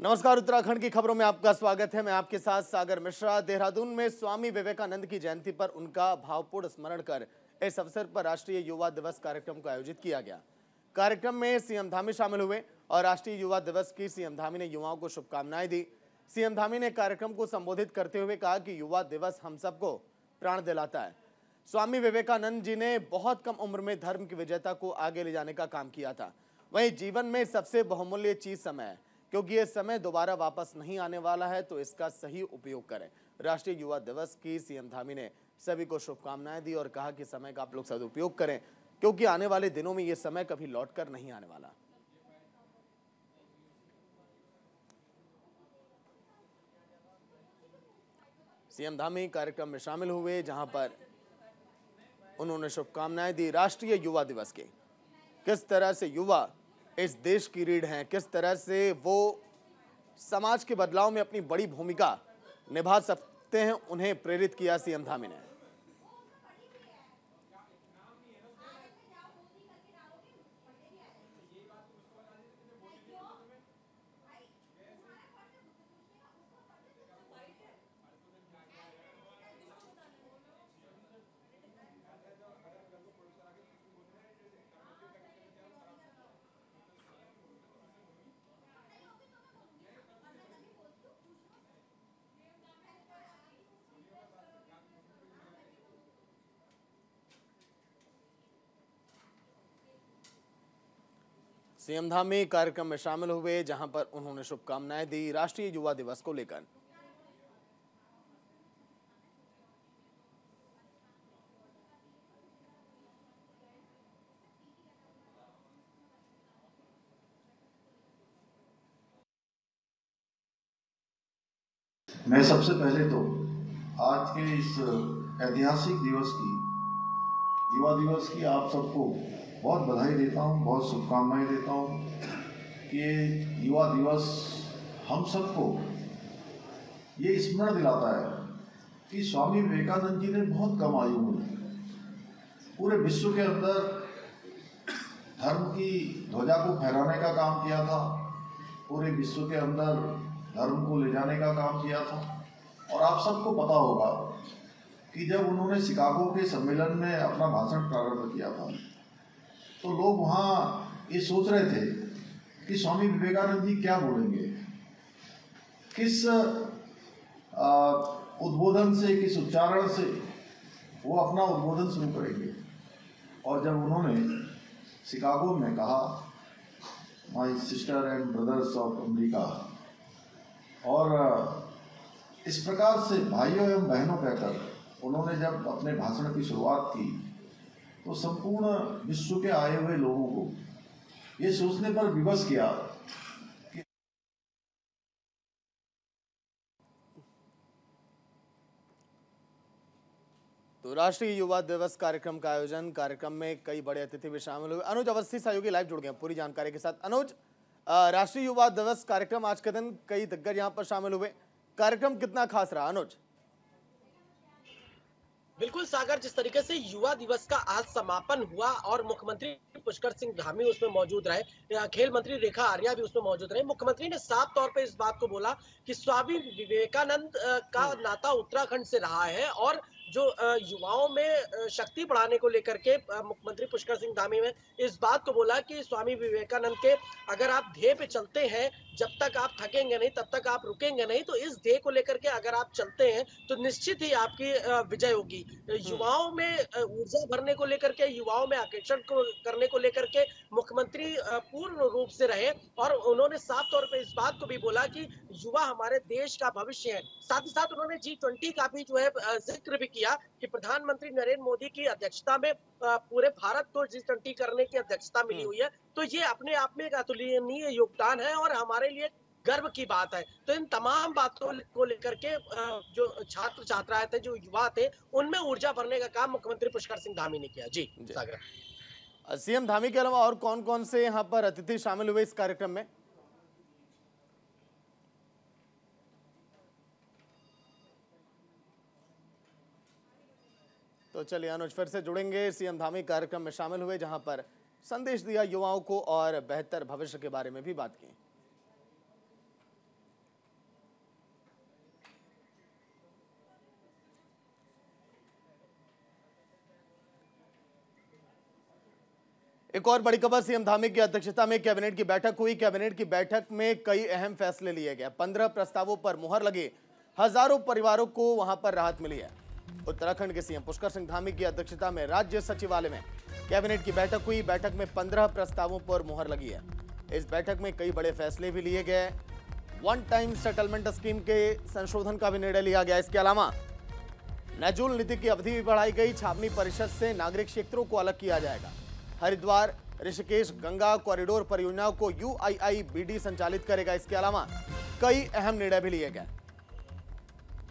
नमस्कार, उत्तराखंड की खबरों में आपका स्वागत है। मैं आपके साथ सागर मिश्रा। देहरादून में स्वामी विवेकानंद की जयंती पर उनका भावपूर्ण स्मरण कर इस अवसर पर राष्ट्रीय युवा दिवस कार्यक्रम को आयोजित किया गया। कार्यक्रम में सीएम धामी शामिल हुए और राष्ट्रीय युवा दिवस की सीएम धामी ने युवाओं को शुभकामनाएं दी। सीएम धामी ने कार्यक्रम को संबोधित करते हुए कहा कि युवा दिवस हम सबको प्राण दिलाता है। स्वामी विवेकानंद जी ने बहुत कम उम्र में धर्म की विजेता को आगे ले जाने का काम किया था। वहीं जीवन में सबसे बहुमूल्य चीज समय है, क्योंकि ये समय दोबारा वापस नहीं आने वाला है, तो इसका सही उपयोग करें। राष्ट्रीय युवा दिवस की सीएम धामी ने सभी को शुभकामनाएं दी और कहा कि समय का आप लोग सदुपयोग करें, क्योंकि आने वाले दिनों में ये समय कभी लौटकर नहीं आने वाला। सीएम धामी कार्यक्रम में शामिल हुए, जहां पर उन्होंने शुभकामनाएं दी। राष्ट्रीय युवा दिवस के किस तरह से युवा इस देश की रीढ़ हैं, किस तरह से वो समाज के बदलाव में अपनी बड़ी भूमिका निभा सकते हैं, उन्हें प्रेरित किया सीएम धामी ने। सीएम धामी कार्यक्रम में शामिल हुए, जहां पर उन्होंने शुभकामनाएं दी राष्ट्रीय युवा दिवस को लेकर। मैं सबसे पहले तो आज के इस ऐतिहासिक दिवस की, युवा दिवस की आप सबको बहुत बधाई देता हूँ, बहुत शुभकामनाएं देता हूँ कि युवा दिवस हम सबको ये स्मरण दिलाता है कि स्वामी विवेकानंद जी ने बहुत कम आयु में पूरे विश्व के अंदर धर्म की ध्वजा को फहराने का काम किया था, पूरे विश्व के अंदर धर्म को ले जाने का काम किया था। और आप सबको पता होगा कि जब उन्होंने शिकागो के सम्मेलन में अपना भाषण प्रारंभ किया था, तो लोग वहाँ ये सोच रहे थे कि स्वामी विवेकानंद जी क्या बोलेंगे, किस उद्बोधन से, किस उच्चारण से वो अपना उद्बोधन शुरू करेंगे। और जब उन्होंने शिकागो में कहा, my sister and brothers of America, और इस प्रकार से भाइयों एवं बहनों कहकर उन्होंने जब अपने भाषण की शुरुआत की, तो संपूर्ण विश्व के आए हुए लोगों को ये सोचने पर विवश किया कि तो राष्ट्रीय युवा दिवस कार्यक्रम का आयोजन, कार्यक्रम में कई बड़े अतिथि भी शामिल हुए। अनुज अवस्थी सहयोगी लाइव जुड़ गए पूरी जानकारी के साथ। अनुज, राष्ट्रीय युवा दिवस कार्यक्रम आज के दिन कई दिग्गज यहां पर शामिल हुए, कार्यक्रम कितना खास रहा अनुज? बिल्कुल सागर, जिस तरीके से युवा दिवस का आज समापन हुआ और मुख्यमंत्री पुष्कर सिंह धामी उसमें मौजूद रहे, खेल मंत्री रेखा आर्या भी उसमें मौजूद रहे। मुख्यमंत्री ने साफ तौर पे इस बात को बोला कि स्वामी विवेकानंद का नाता उत्तराखंड से रहा है और जो युवाओं में शक्ति बढ़ाने को लेकर के मुख्यमंत्री पुष्कर सिंह धामी ने इस बात को बोला कि स्वामी विवेकानंद के अगर आप ध्येय पे चलते हैं, जब तक आप थकेंगे नहीं तब तक आप रुकेंगे नहीं, तो इस ध्येय को लेकर के अगर आप चलते हैं तो निश्चित ही आपकी विजय होगी। युवाओं में ऊर्जा भरने को लेकर के, युवाओं में आकर्षण करने को लेकर के मुख्यमंत्री पूर्ण रूप से रहे और उन्होंने साफ तौर पे इस बात को भी बोला कि युवा हमारे देश का भविष्य है। साथ ही साथ उन्होंने G20 का भी जो है जिक्र भी किया कि प्रधानमंत्री नरेंद्र मोदी की अध्यक्षता में पूरे भारत को G20 करने की अध्यक्षता मिली हुई है, तो ये अपने आप में एक अतुलनीय योगदान है और हमारे लिए गर्व की बात है। तो इन तमाम बातों को लेकर के जो छात्र छात्राएं थे, जो युवा थे, उनमें ऊर्जा भरने का काम मुख्यमंत्री पुष्कर सिंह धामी ने किया। जी सागर। सीएम धामी के अलावा और कौन कौन से यहाँ पर अतिथि शामिल हुए इस कार्यक्रम में? तो चलिए अनुज, फिर से जुड़ेंगे। सीएम धामी कार्यक्रम में शामिल हुए, जहां पर संदेश दिया युवाओं को और बेहतर भविष्य के बारे में भी बात की। एक और बड़ी खबर, सीएम धामी की अध्यक्षता में कैबिनेट की बैठक हुई। कैबिनेट की बैठक में कई अहम फैसले लिए गए। 15 प्रस्तावों पर मुहर लगी। हजारों परिवारों को वहां पर राहत मिली है। उत्तराखंड के सीएम पुष्कर सिंह धामी की अध्यक्षता में राज्य सचिवालय में कैबिनेट की बैठक हुई। बैठक में 15 प्रस्तावों पर मुहर लगी है। इस बैठक में कई बड़े फैसले भी लिए गए। वन टाइम सेटलमेंट स्कीम के संशोधन का भी निर्णय लिया गया। इसके अलावा नजूल नीति की अवधि भी बढ़ाई गई। छावनी परिषद से नागरिक क्षेत्रों को अलग किया जाएगा। हरिद्वार ऋषिकेश गंगा कॉरिडोर परियोजनाओं को UIIBD संचालित करेगा। इसके अलावा कई अहम निर्णय भी लिए गए।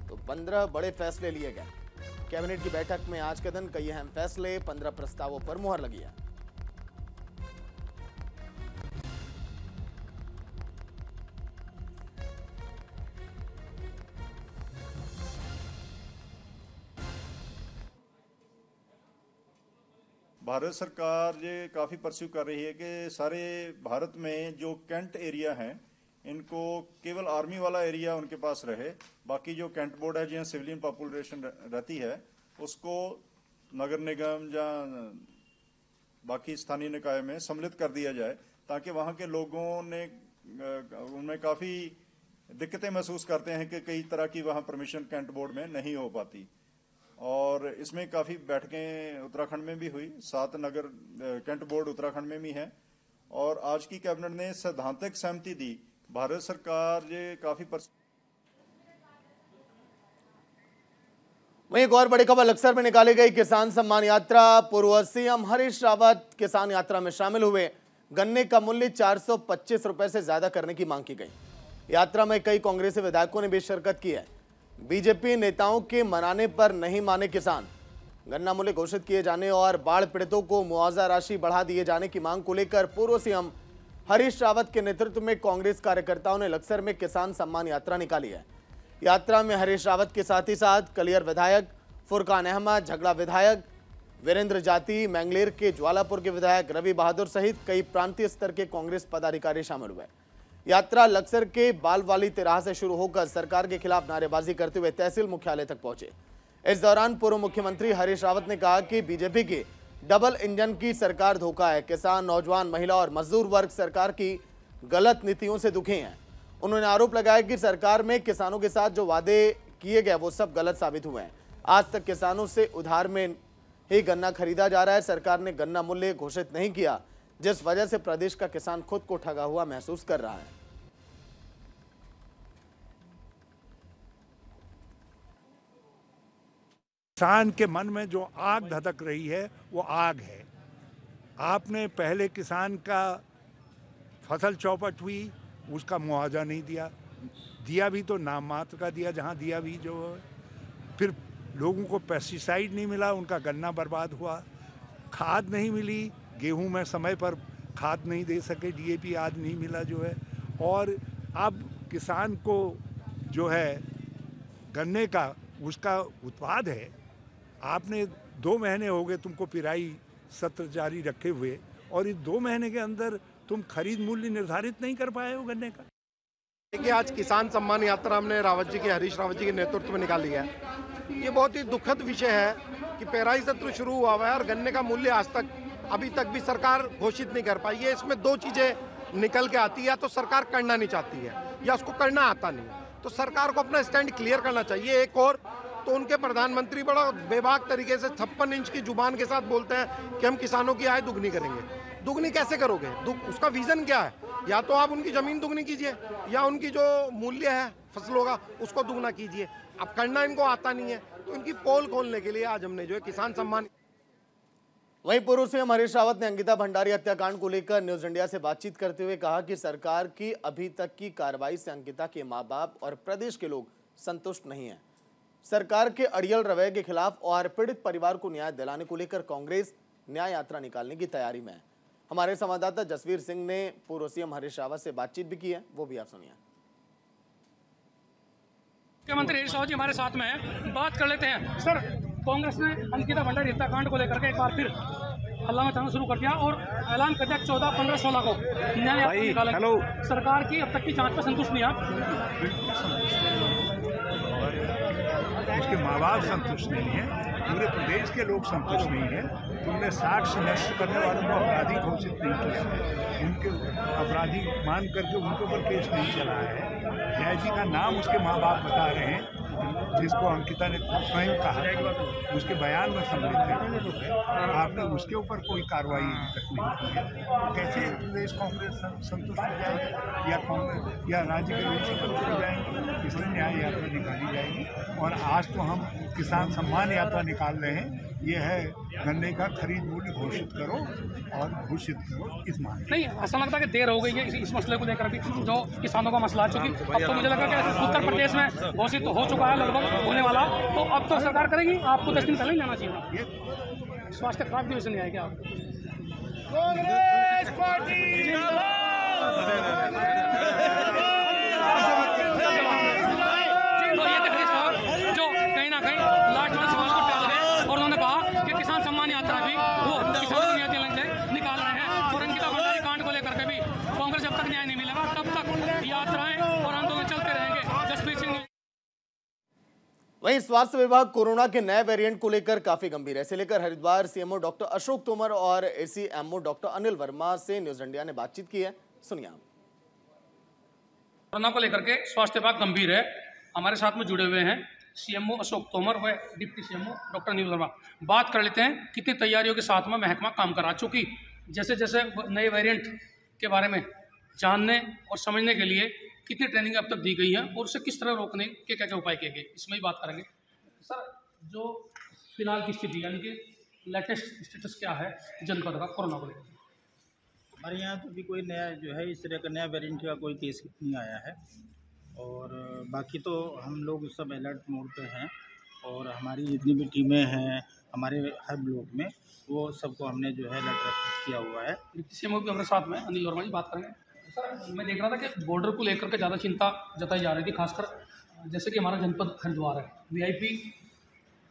तो 15 बड़े फैसले लिए गए। कैबिनेट की बैठक में आज के दिन कई अहम फैसले, 15 प्रस्तावों पर मुहर लगी है। भारत सरकार ये काफ़ी परस्यू कर रही है कि सारे भारत में जो कैंट एरिया हैं इनको केवल आर्मी वाला एरिया उनके पास रहे, बाकी जो कैंट बोर्ड है जहाँ सिविलियन पॉपुलेशन रहती है उसको नगर निगम या बाकी स्थानीय निकाय में सम्मिलित कर दिया जाए, ताकि वहाँ के लोगों ने उनमें काफ़ी दिक्कतें महसूस करते हैं कि कई तरह की वहाँ परमिशन कैंट बोर्ड में नहीं हो पाती। और इसमें काफ़ी बैठकें उत्तराखंड में भी हुई। 7 नगर कैंट बोर्ड उत्तराखंड में भी हैं और आज की कैबिनेट ने सैद्धांतिक सहमति दी। भारत सरकार ये काफ़ी वहीं एक और बड़ी खबर, लक्सर में निकाली गई किसान सम्मान यात्रा। पूर्व सीएम हरीश रावत किसान यात्रा में शामिल हुए। गन्ने का मूल्य 425 रुपए से ज्यादा करने की मांग की गई। यात्रा में कई कांग्रेसी विधायकों ने भी शिरकत की है। बीजेपी नेताओं के मनाने पर नहीं माने किसान। गन्ना मूल्य घोषित किए जाने और बाढ़ पीड़ितों को मुआवजा राशि बढ़ा दिए जाने की मांग को लेकर पूर्व सीएम हरीश रावत के नेतृत्व में कांग्रेस कार्यकर्ताओं ने लक्सर में किसान सम्मान यात्रा निकाली है। यात्रा में हरीश रावत के साथ ही साथ कलियर विधायक फुरकान अहमद, झगड़ा विधायक वीरेंद्र जाति, मैंगलेर के ज्वालापुर के विधायक रवि बहादुर सहित कई प्रांतीय स्तर के कांग्रेस पदाधिकारी शामिल हुए। यात्रा लक्सर के बालवाली तिराहा से शुरू होकर सरकार के खिलाफ नारेबाजी करते हुए तहसील मुख्यालय तक पहुंचे। इस दौरान पूर्व मुख्यमंत्री हरीश रावत ने कहा कि बीजेपी की डबल इंजन की सरकार धोखा है। किसान, नौजवान, महिला और मजदूर वर्ग सरकार की गलत नीतियों से दुखी हैं। उन्होंने आरोप लगाया कि सरकार में किसानों के साथ जो वादे किए गए वो सब गलत साबित हुए हैं। आज तक किसानों से उधार में ही गन्ना खरीदा जा रहा है। सरकार ने गन्ना मूल्य घोषित नहीं किया, जिस वजह से प्रदेश का किसान खुद को ठगा हुआ महसूस कर रहा है। किसान के मन में जो आग धधक रही है वो आग है। आपने पहले किसान का फसल चौपट हुई, उसका मुआवजा नहीं दिया भी तो नाम मात्र का दिया, जहाँ दिया भी जो है। फिर लोगों को पेस्टिसाइड नहीं मिला, उनका गन्ना बर्बाद हुआ। खाद नहीं मिली, गेहूं में समय पर खाद नहीं दे सके, DAP आज नहीं मिला जो है। और अब किसान को जो है गन्ने का उसका उत्पाद है, आपने 2 महीने हो गए तुमको पिराई सत्र जारी रखे हुए और इस 2 महीने के अंदर तुम खरीद मूल्य निर्धारित नहीं कर पाए हो गन्ने का। देखिए, आज किसान सम्मान यात्रा हमने रावत जी के, हरीश रावत जी के नेतृत्व में निकाली है। ये बहुत ही दुखद विषय है कि पेराई सत्र शुरू हुआ है और गन्ने का मूल्य आज तक अभी तक भी सरकार घोषित नहीं कर पाई है। इसमें 2 चीजें निकल के आती है, या तो सरकार करना नहीं चाहती है या उसको करना आता नहीं। तो सरकार को अपना स्टैंड क्लियर करना चाहिए। एक और तो उनके प्रधानमंत्री बड़ा बेबाक तरीके से 56 इंच की जुबान के साथ बोलते हैं कि हम किसानों की आय दुगनी करेंगे। दुगनी कैसे करोगे? उसका विजन क्या है? या तो आप उनकी जमीन दुगनी कीजिए या उनकी जो मूल्य है फसलों का उसको दुगना कीजिए। अब करना इनको आता नहीं है, तो इनकी पोल खोलने के लिए आज हमने जो है किसान सम्मान। वहीं पूर्व सीएम हरीश रावत ने अंकिता भंडारी हत्याकांड को लेकर न्यूज इंडिया से बातचीत करते हुए कहा कि सरकार की अभी तक की कार्रवाई से अंकिता के मां बाप और प्रदेश के लोग संतुष्ट नहीं है। सरकार के अड़ियल रवैये के खिलाफ और पीड़ित परिवार को न्याय दिलाने को लेकर कांग्रेस न्याय यात्रा निकालने की तैयारी में है। हमारे संवाददाता जसवीर सिंह ने पूर्व सीएम हरीश रावत से बातचीत भी की है, वो भी आप सुनिए। मुख्यमंत्री हरीश रावत जी हमारे साथ में है, बात कर लेते हैं। सर, कांग्रेस ने अंकिता भंडारी हत्याकांड को लेकर के एक बार फिर हल्ला मचाना शुरू कर दिया और ऐलान कर दिया 14, 15, 16 को न्याय यात्रा निकालेंगे। सरकार की अब तक की जांच पर संतुष्ट नहीं आप? उसके माँ बाप संतुष्ट नहीं है। पूरे प्रदेश के लोग संतुष्ट नहीं है। तुमने साक्ष्य नष्ट करने वालों को अपराधी घोषित नहीं किया है, उनके अपराधी मान करके उनके ऊपर केस नहीं चलाया है। जय जी का नाम उसके माँ बाप बता रहे हैं, जिसको अंकिता ने स्वयं कहा, उसके बयान में सम्मिलित है। आपने उसके ऊपर कोई कार्रवाई तक नहीं की है। कैसे प्रदेश कांग्रेस संतुष्ट हो जाएगी या कांग्रेस या राज्य के लोग संतुष्ट हो जाएंगे? इसलिए न्याय यात्रा निकाली जाएगी। और आज तो हम किसान सम्मान यात्रा निकाल रहे हैं। ये है गन्ने का खरीद मूल्य घोषित करो और घोषित करो इस मामले। नहीं, ऐसा लगता है कि देर हो गई है इस मसले को लेकर भी, जो किसानों का मसला है। चूंकि अब तो मुझे लगा कि उत्तर प्रदेश में घोषित हो चुका है, लगभग होने वाला, तो अब तो सरकार करेगी। आपको 10 दिन पहले ही जाना चाहिए। स्वास्थ्य खराब की वजह से नहीं आएगा आप? कांग्रेस पार्टी जो कहीं ना कहीं लास्ट में सवाल को टाल गए और उन्होंने कहा कि किसान सम्मान यात्रा भी वो किसानों की निकाल रहे हैं। और अंकिता भंडारी कांड को लेकर के भी कांग्रेस जब तक न्याय नहीं मिलेगा तब तक यात्राएं और आंदोलन चलते रहेंगे। जसप्रीत सिंह। वहीं स्वास्थ्य विभाग कोरोना के नए वेरिएंट को लेकर काफी गंभीर है। इसे लेकर हरिद्वार सीएमओ डॉक्टर अशोक तोमर और एसीएमओ डॉक्टर अनिल वर्मा से न्यूज इंडिया ने बातचीत की है। सुनिए। कोरोना को लेकर के स्वास्थ्य विभाग गंभीर है। हमारे साथ में जुड़े हुए हैं सीएमओ अशोक तोमर व deputy CMO doctor Anil Verma. बात कर लेते हैं कितनी तैयारियों के साथ में महकमा काम कर रहा है। चूँकि जैसे जैसे नए वेरिएंट के बारे में जानने और समझने के लिए कितनी ट्रेनिंग अब तक दी गई है और उसे किस तरह रोकने के क्या क्या उपाय किए गए, इसमें ही बात करेंगे। सर, जो फिलहाल की स्थिति यानी कि लेटेस्ट स्टेटस क्या है जनपद का कोरोना को लेकर? हमारे यहाँ तो भी कोई नया जो है इस तरह का नया वेरिएंट का कोई केस नहीं आया है। और बाकी तो हम लोग सब अलर्ट मोड पे हैं और हमारी जितनी भी टीमें हैं हमारे हर ब्लॉक में, वो सबको हमने जो है अलर्ट किया हुआ है। सीएमओ भी हमारे साथ में अनिल वर्मा जी बात करेंगे। सर, मैं देख रहा था कि बॉर्डर को लेकर के ज़्यादा चिंता जताई जा रही थी, खासकर जैसे कि हमारा जनपद हरिद्वार है, वीआईपी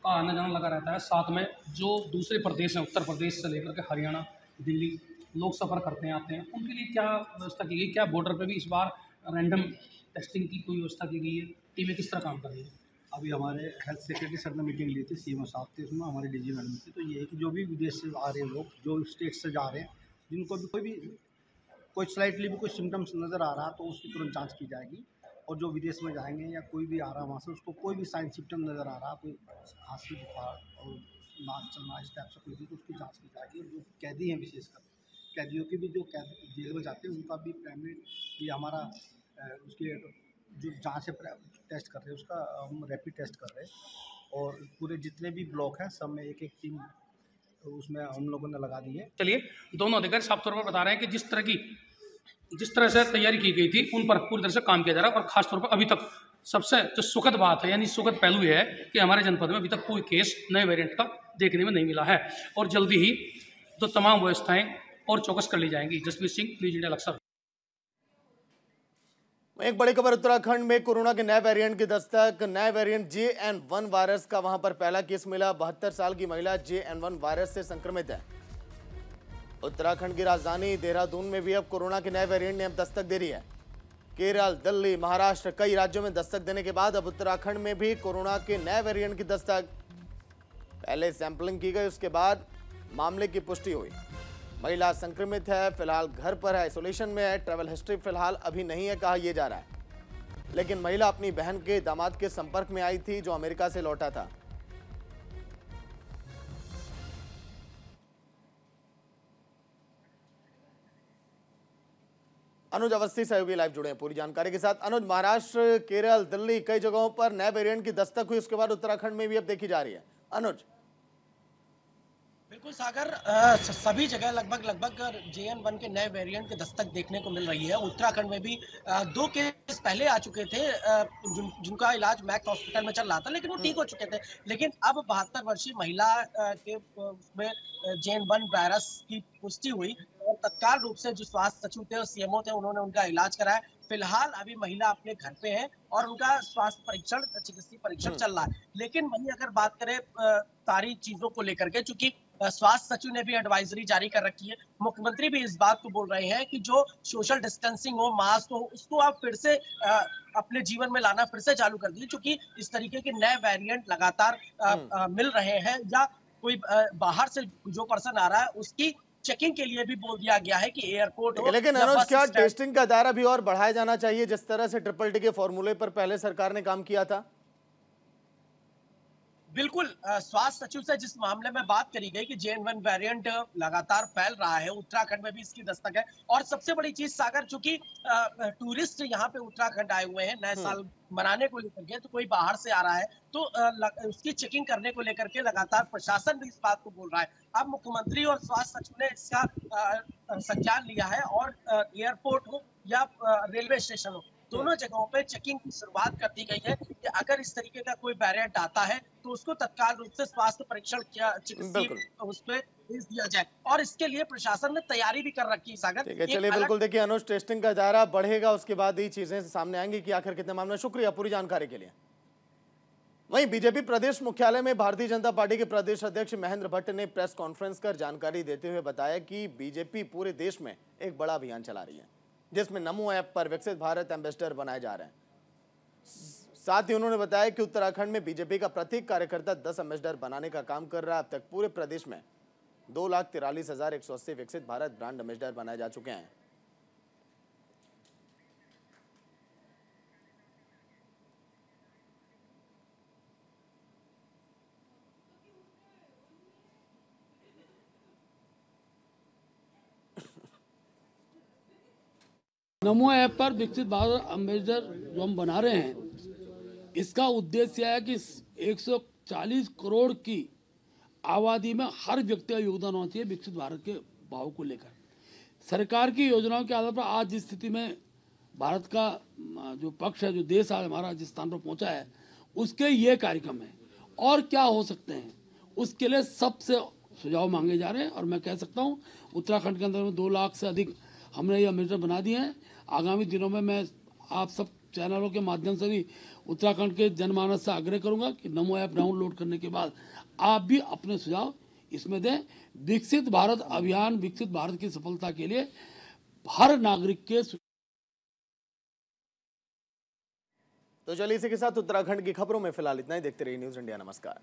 का आना जाना लगा रहता है। साथ में जो दूसरे प्रदेश हैं, उत्तर प्रदेश से लेकर के हरियाणा, दिल्ली, लोग सफ़र करते हैं आते हैं, उनके लिए क्या व्यवस्था की गई? क्या बॉर्डर पे भी इस बार रैंडम टेस्टिंग की कोई व्यवस्था की गई है? टीमें किस तरह काम कर रही है? अभी हमारे हेल्थ सेक्रेटरी सर ने मीटिंग ली थी, सीएमओ साहब थे उसमें, हमारे डीजी मैडम थी। तो ये है कि जो भी विदेश से आ रहे हैं लोग, जो स्टेट से जा रहे हैं, जिनको भी कोई स्लाइटली भी कोई सिम्टम्स नज़र आ रहा तो उसकी तुरंत जाँच की जाएगी। और जो विदेश में जाएंगे या कोई भी आ रहा वहाँ से, उसको कोई भी साइन सिम्टम नज़र आ रहा, कोई खांसी, बुखार और नाक चलना इस टाइप से कोई भी, तो उसकी जाँच की जाएगी। जो कैदी हैं, विशेषकर कैदियों की भी, जो जेल में जाते हैं उनका भी प्राइमरी ये हमारा उसके जो जाँच है टेस्ट कर रहे हैं, उसका हम रैपिड टेस्ट कर रहे हैं। और पूरे जितने भी ब्लॉक हैं सब में एक एक टीम उसमें हम लोगों ने लगा दी है। चलिए, दोनों अधिकारी साफ तौर पर बता रहे हैं कि जिस तरह से तैयारी की गई थी उन पर पूरी तरह से काम किया जा रहा है। और खासतौर पर अभी तक सबसे जो सुखद बात है, यानी सुखद पहलू है कि हमारे जनपद में अभी तक कोई केस नए वेरिएंट का देखने में नहीं मिला है और जल्दी ही तो तमाम व्यवस्थाएं और चौकस कर ली जाएंगी। Jaspreet Singh, news India Laksar. एक बड़ी खबर उत्तराखंड में कोरोना के नए वेरिएंट की दस्तक। नए वेरिएंट JN1 वायरस का वहां पर पहला केस मिला। 72 साल की महिला JN1 वायरस से संक्रमित है। उत्तराखंड की राजधानी देहरादून में भी अब कोरोना के नए वेरिएंट ने अब दस्तक दे रही है। केरल, दिल्ली, महाराष्ट्र, कई राज्यों में दस्तक देने के बाद अब उत्तराखंड में भी कोरोना के नए वेरिएंट की दस्तक। पहले सैंपलिंग की गई, उसके बाद मामले की पुष्टि हुई। महिला संक्रमित है, फिलहाल घर पर है, आइसोलेशन में है। ट्रैवल हिस्ट्री फिलहाल अभी नहीं है कहा यह जा रहा है, लेकिन महिला अपनी बहन के दामाद के संपर्क में आई थी जो अमेरिका से लौटा था। अनुज अवस्थी सहयोगी लाइव जुड़े हैं पूरी जानकारी के साथ। अनुज, महाराष्ट्र, केरल, दिल्ली, कई जगहों पर नए वेरिएंट की दस्तक हुई, उसके बाद उत्तराखंड में भी अब देखी जा रही है। अनुज। बिल्कुल सागर, सभी जगह लगभग JN1 के नए वेरिएंट की दस्तक देखने को मिल रही है। उत्तराखंड में भी 2 केस पहले आ चुके थे जिनका इलाज मैक्स हॉस्पिटल में चल रहा था, लेकिन वो ठीक हो चुके थे। लेकिन अब 72 वर्षीय महिला के में JN1 वायरस की पुष्टि हुई और तत्काल रूप से जो स्वास्थ्य सचिव थे और सीएमओ थे उन्होंने उनका इलाज कराया। फिलहाल अभी महिला अपने घर पे है और उनका स्वास्थ्य परीक्षण, चिकित्सीय परीक्षण चल रहा है। लेकिन वहीं अगर बात करें सारी चीजों को लेकर के, चूंकि स्वास्थ्य सचिव ने भी एडवाइजरी जारी कर रखी है। मुख्यमंत्री भी इस बात को बोल रहे हैं कि जो सोशल डिस्टेंसिंग हो, मास्क हो, उसको आप फिर से अपने जीवन में लाना फिर से चालू कर दिए, क्योंकि इस तरीके के नए वेरिएंट लगातार मिल रहे हैं, या कोई बाहर से जो पर्सन आ रहा है उसकी चेकिंग के लिए भी बोल दिया गया है कि एयरपोर्ट हो। लेकिन अनुज, क्या टेस्टिंग का दायरा भी और बढ़ाया जाना चाहिए, जिस तरह से ट्रिपल टी के फॉर्मूले पर पहले सरकार ने काम किया था? बिल्कुल, स्वास्थ्य सचिव से जिस मामले में बात करी गई कि JN1 वेरिएंट लगातार फैल रहा है, उत्तराखंड में भी इसकी दस्तक है। और सबसे बड़ी चीज सागर, चूंकि टूरिस्ट यहाँ पे उत्तराखंड आए हुए हैं नए साल मनाने को लेकर के, तो कोई बाहर से आ रहा है तो उसकी चेकिंग करने को लेकर के लगातार प्रशासन भी इस बात को बोल रहा है। अब मुख्यमंत्री और स्वास्थ्य सचिव ने इसका संज्ञान लिया है, और एयरपोर्ट हो या रेलवे स्टेशन हो, दोनों जगहों पे चेकिंग की शुरुआत कर दी गई है कि अगर इस तरीके का कोई वेरिएंट आता है तो उसको तत्काल रूप से स्वास्थ्य परीक्षण किया, चिकित्सीय उस पे भेज दिया जाए। और इसके लिए प्रशासन ने तैयारी भी कर रखी है सागर। ठीक है, चलिए बिल्कुल, देखिए अनुज, टेस्टिंग का दायरा बढ़ेगा, उसके बाद ही चीजें सामने आएंगी कि आखिर कितने मामले। शुक्रिया पूरी जानकारी के लिए। वहीं बीजेपी प्रदेश मुख्यालय में भारतीय जनता पार्टी के प्रदेश अध्यक्ष महेंद्र भट्ट ने प्रेस कॉन्फ्रेंस कर जानकारी देते हुए बताया कि बीजेपी पूरे देश में एक बड़ा अभियान चला रही है, जिसमें नमो ऐप पर विकसित भारत एम्बेसडर बनाए जा रहे हैं। साथ ही उन्होंने बताया कि उत्तराखंड में बीजेपी का प्रत्येक कार्यकर्ता 10 एम्बेसडर बनाने का काम कर रहा है। अब तक पूरे प्रदेश में 2,43,180 विकसित भारत ब्रांड एम्बेसडर बनाए जा चुके हैं। नमो ऐप पर विकसित भारत एम्बेसडर जो हम बना रहे हैं, इसका उद्देश्य है कि 140 करोड़ की आबादी में हर व्यक्ति का योगदान होना चाहिए विकसित भारत के भाव को लेकर। सरकार की योजनाओं के आधार पर आज जिस स्थिति में भारत का जो पक्ष है, जो देश आज हमारा जिस स्थान पर पहुंचा है, उसके ये कार्यक्रम है। और क्या हो सकते हैं, उसके लिए सबसे सुझाव मांगे जा रहे हैं। और मैं कह सकता हूँ उत्तराखंड के अंदर में 2 लाख से अधिक हमने ये एम्बेसडर बना दिए हैं। आगामी दिनों में मैं आप सब चैनलों के माध्यम से भी उत्तराखंड के जनमानस से आग्रह करूंगा कि नमो ऐप डाउनलोड करने के बाद आप भी अपने सुझाव इसमें दें। विकसित भारत अभियान, विकसित भारत की सफलता के लिए हर नागरिक के। तो चलिए इसी के साथ उत्तराखंड की खबरों में फिलहाल इतना ही। देखते रहिए न्यूज़ इंडिया। नमस्कार।